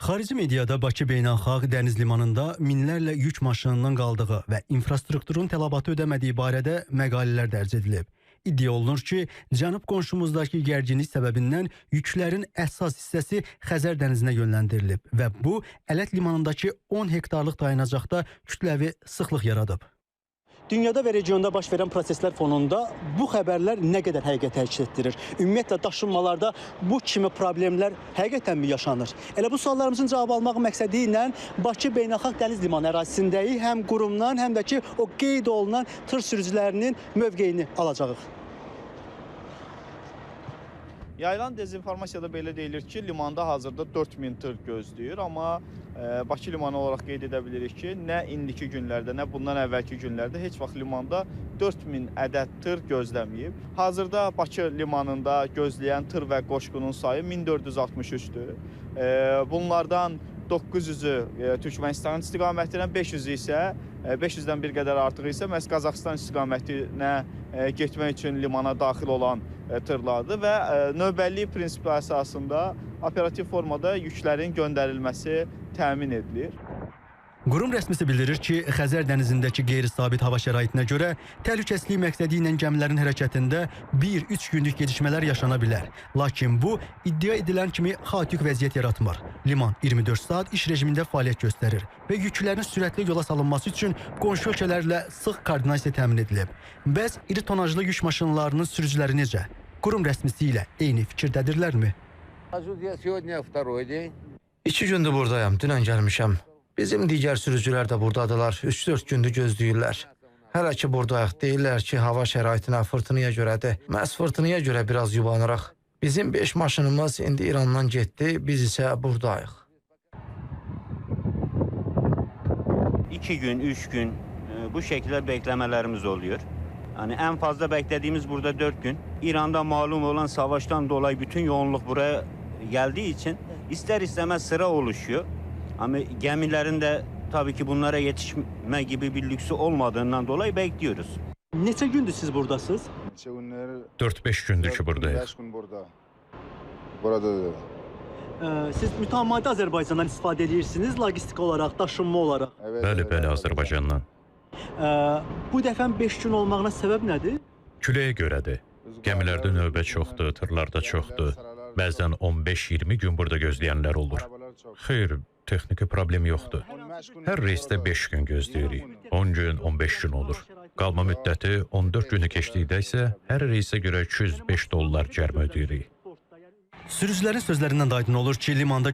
Xarici mediada Bakı Beynəlxalq Dəniz Limanında minlərlə yük maşınının qaldığı və infrastrukturun tələbatı ödəmədiyi barədə məqalələr dərc edilib. İddia olunur ki, cənub qonşumuzdakı gərginlik səbəbindən yüklərin əsas hissəsi Xəzər dənizinə yönləndirilib və bu, Ələt limanındakı 10 hektarlıq dayanacaqda kütləvi sıxlıq yaradıb. Dünyada və regionda baş verən proseslər fonunda bu xəbərlər nə qədər həqiqət təşkil etdirir? Ümumiyyətlə daşınmalarda bu kimi problemlər həqiqətənmi yaşanır? Elə bu suallarımızın cavabı almaq məqsədi ilə Bakı Beynəlxalq Dəniz Limanı ərazisindəyi həm qurumdan, həm də ki o qeyd olunan tır sürücülərinin mövqeyini alacağıq. Yayılan dezinformasiyada belə deyilir ki, limanda hazırda 4000 tır gözləyir, amma Bakı limanı olaraq qeyd edə bilirik ki, nə indiki günlərdə, nə bundan əvvəlki günlərdə heç vaxt limanda 4000 ədəd tır gözləməyib. Hazırda Bakı limanında gözləyən tır və qoşqunun sayı 1463-dür. Bunlardan 900-ü Türkmənistan istiqamətinə, 500-ü isə 500-dən bir qədər artığı isə məhz Qazaxıstan istiqamətinə getmək üçün limana daxil olan tırlardır və növbəllik prinsipi əsasında operativ formada yüklərin göndərilməsi təmin edilir. Qurum rəsmisi bildirir ki, Xəzər dənizindəki qeyri-sabit hava şəraitinə görə təhlükəsizlik məqsədi ilə gəmilərin hərəkətində 1-3 günlük gecikmələr yaşana bilər. Lakin bu, iddia edilən kimi xaotik vəziyyət yaratmır. Liman 24 saat iş rejimində fəaliyyət göstərir və yüklərin sürətli yola salınması üçün qonşu ölkələrlə sıx koordinasiya təmin edilib. Bəs iri tonajlı yük maşınlarının sürücüləri necə? Qurum rəsmisi ilə eyni fikirdədirlərmi? 2 gündür buradayam, dünən gəlmişəm. Bizim digər sürücülər də buradadılar, 3-4 gündür gözləyirlər. Hələ ki buradayıq, deyirlər ki, hava şəraitinə fırtınaya görədir. Məhz fırtınaya görə biraz yubanırıq. Bizim 5 maşınımız indi İrandan getdi, biz isə buradayıq. 2 gün, 3 gün bu şekilde beklemelerimiz oluyor. Yani en fazla beklediğimiz burada 4 gün. İran'da malum olan savaştan dolayı bütün yoğunluk buraya geldiği için ister istemez sıra oluşuyor. Ama gemilerin de tabii ki bunlara yetişme gibi bir lüksü olmadığından dolayı bekliyoruz. Neçə gündür siz buradasınız? 4-5 gündür ki buradayıq. Siz mütəmadi Azərbaycandan istifadə edirsiniz, logistik olaraq, daşınma olaraq. Bəli, Azərbaycandan. Bu dəfə 5 gün olmağına səbəb nədir? Küləyə görədir. Gəmilərdə növbə çoxdur, tırlarda çoxdur. Bəzən 15-20 gün burada gözləyənlər olur. Xeyr, texniki problem yoxdur. Hər reysdə 5 gün gözləyirik. 10 gün, 15 gün olur. Qalma müddəti 14 günü keçdikdə isə hər reysə görə $205 cərimə ödəyirik. Sürücülərin sözlərindən də aydın olur ki, limanda